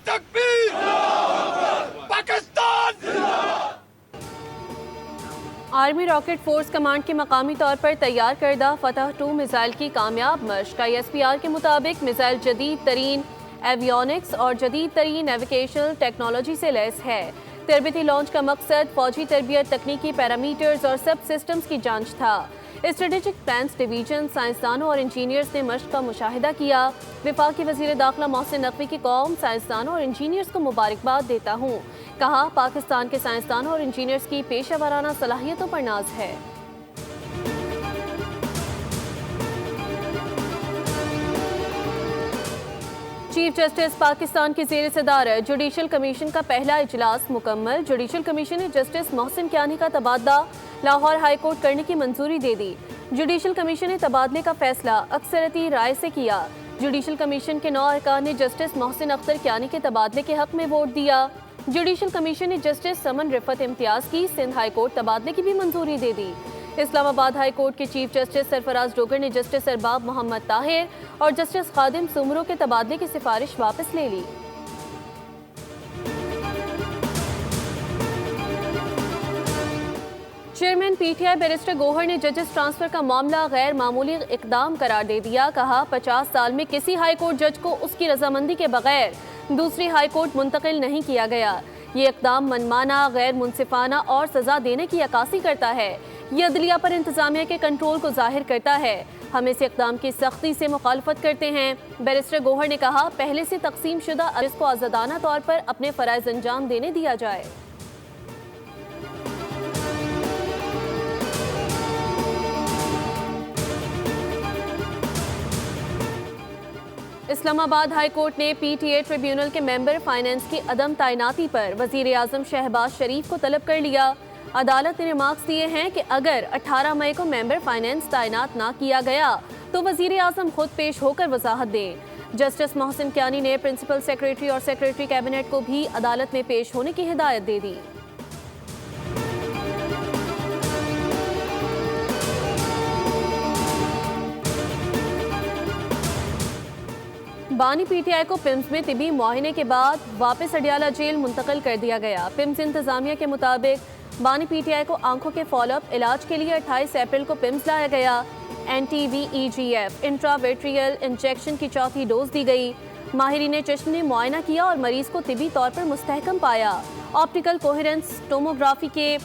تکبیر! Pakistan! Army rocket force command کی مقامی طور پر تیار کردہ فتح 2 میزائل کی کامیاب مشق ISPR کے مطابق میزائل جدید ترین ایویونکس اور جدید ترین نیویگیشنل ٹیکنالوجی سے لیس ہے۔ تربیتی لانچ کا مقصد فوجی تربیت، تکنیکی پیرامیٹرز اور سب سسٹمز کی جانچ تھا۔ اسٹریٹجک پلانز ڈویژن سائنسدانوں اور انجینئرز نے مشق کا مشاہدہ کیا۔ وفاقی وزیر داخلہ محسن نقوی کی قوم سائنسدانوں اور انجینئرز کو مبارکباد دیتا ہوں۔ کہا پاکستان کے سائنسدانوں اور انجینئرز کی پیشہ ورانہ صلاحیتوں پر ناز ہے۔ چیف جسٹس پاکستان کی زیر صدارت جوڈیشل کمیشن کا پہلا اجلاس مکمل۔ جوڈیشل کمیشن نے جسٹس محسن کیانی کا تبادلہ لاہور ہائی کورٹ کرنے کی منظوری دے دی۔ جوڈیشل کمیشن نے تبادلے کا فیصلہ اکثریتی رائے سے کیا۔ جوڈیشل کمیشن کے 9 ارکان نے جسٹس محسن اختر کیانی کے تبادلے کے حق میں ووٹ دیا۔ جوڈیشل کمیشن نے جسٹس سمن رفت امتیاز کی سندھ ہائی کورٹ تبادلے کی بھی منظوری دے دی۔ اسلام آباد ہائی کورٹ کے چیف جسٹس سرفراز ڈوگر نے جسٹس ارباب محمد طاہر اور جسٹس خادم سمرو کے تبادلے کی سفارش واپس لے لی۔ چیئرمین PTI بیرسٹر گوہر نے ججز ٹرانسفر کا معاملہ غیر معمولی اقدام قرار دے دیا۔ کہا 50 سال میں کسی ہائی کورٹ جج کو اس کی رضامندی کے بغیر دوسری ہائی کورٹ منتقل نہیں کیا گیا۔ یہ اقدام منمانہ، غیر منصفانہ اور سزا دینے کی عکاسی کرتا ہے۔ یہ عدلیہ پر انتظامیہ کے کنٹرول کو ظاہر کرتا ہے۔ ہم اس اقدام کی سختی سے مخالفت کرتے ہیں۔ بیرسٹر گوہر نے کہا پہلے سے تقسیم شدہ جس کو آزادانہ طور پر اپنے فرائض انجام دینے دیا جائے۔ اسلام آباد ہائی کورٹ نے PTA ٹریبیونل کے ممبر فائنانس کی عدم تعیناتی پر وزیر اعظم شہباز شریف کو طلب کر لیا۔ عدالت نے ریمارکس دیے ہیں کہ اگر 18 مئی کو ممبر فائنانس تعینات نہ کیا گیا تو وزیر اعظم خود پیش ہو کر وضاحت دیں۔ جسٹس محسن کیانی نے پرنسپل سیکریٹری اور سیکریٹری کیبنٹ کو بھی عدالت میں پیش ہونے کی ہدایت دے دی۔ بانی PTI کو پمز میں طبی معائنے کے بعد واپس اڈیالہ جیل منتقل کر دیا گیا۔ پمز انتظامیہ کے مطابق بانی PTI کو آنکھوں کے فالو اپ علاج کے لیے 28 اپریل کو پمز لایا گیا۔ NTVEGF انٹراویٹریل انجیکشن کی چوتھی ڈوز دی گئی۔ ماہرین چشم نے معائنہ کیا اور مریض کو طبی طور پر مستحکم پایا۔ آپٹیکل کوہیرنس ٹوموگرافی کے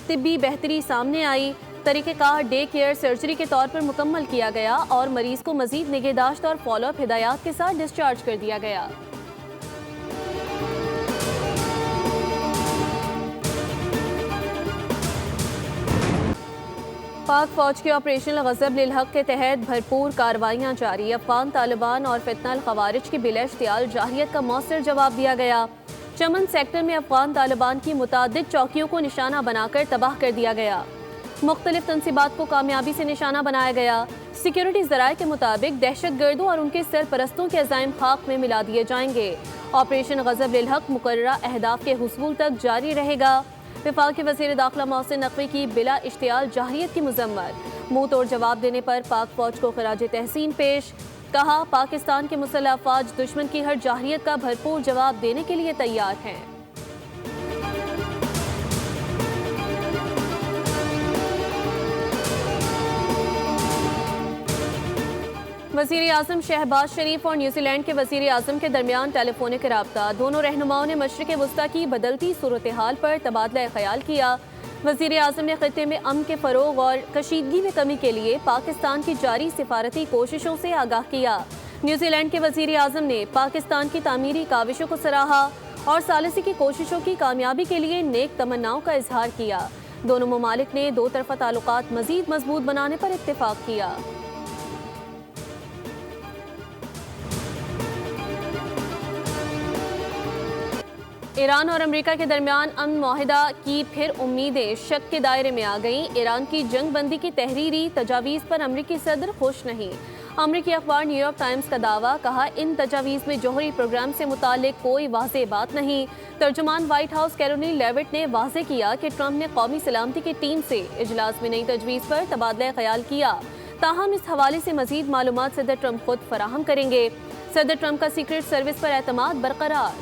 طبی بہتری سامنے آئی۔ طریقہ کار ڈے کیئر سرجری کے طور پر مکمل کیا گیا اور مریض کو مزید نگہداشت اور فالو اپ ہدایات کے ساتھ ڈسچارج کر دیا گیا۔ پاک فوج کے آپریشن غضب للحق کے تحت بھرپور کارروائیاں جاری۔ افغان طالبان اور فتنہ الخوارج کی بلا اشتعال جارحیت کا مؤثر جواب دیا گیا۔ چمن سیکٹر میں افغان طالبان کی متعدد چوکیوں کو نشانہ بنا کر تباہ کر دیا گیا۔ مختلف تنصیبات کو کامیابی سے نشانہ بنایا گیا۔ سیکیورٹی ذرائع کے مطابق دہشت گردوں اور ان کے سرپرستوں کے عزائم خاک میں ملا دیے جائیں گے۔ آپریشن غضب للحق مقررہ اہداف کے حصول تک جاری رہے گا۔ وفاقی وزیر داخلہ محسن نقوی کی بلا اشتعال جارحیت کی مذمت۔ منہ توڑ جواب دینے پر پاک فوج کو خراج تحسین پیش۔ کہا پاکستان کے مسلح افواج دشمن کی ہر جارحیت کا بھرپور جواب دینے کے لیے تیار ہیں۔ وزیر اعظم شہباز شریف اور نیوزی لینڈ کے وزیر اعظم کے درمیان ٹیلی فونک رابطہ۔ دونوں رہنماؤں نے مشرق وسطیٰ کی بدلتی صورتحال پر تبادلہ خیال کیا۔ وزیر اعظم نے خطے میں امن کے فروغ اور کشیدگی میں کمی کے لیے پاکستان کی جاری سفارتی کوششوں سے آگاہ کیا۔ نیوزی لینڈ کے وزیر اعظم نے پاکستان کی تعمیری کاوشوں کو سراہا اور ثالثی کی کوششوں کی کامیابی کے لیے نیک تمناؤں کا اظہار کیا۔ دونوں ممالک نے دو طرفہ تعلقات مزید مضبوط بنانے پر اتفاق کیا۔ ایران اور امریکہ کے درمیان امن معاہدہ کی پھر امیدیں شک کے دائرے میں آ گئیں۔ ایران کی جنگ بندی کی تحریری تجاویز پر امریکی صدر خوش نہیں۔ امریکی اخبار نیو یارک ٹائمز کا دعویٰ، کہا ان تجاویز میں جوہری پروگرام سے متعلق کوئی واضح بات نہیں۔ ترجمان وائٹ ہاؤس کیرولین لیوٹ نے واضح کیا کہ ٹرمپ نے قومی سلامتی کی ٹیم سے اجلاس میں نئی تجویز پر تبادلہ خیال کیا، تاہم اس حوالے سے مزید معلومات صدر ٹرمپ خود فراہم کریں گے۔ صدر ٹرمپ کا سیکریٹ سروس پر اعتماد برقرار۔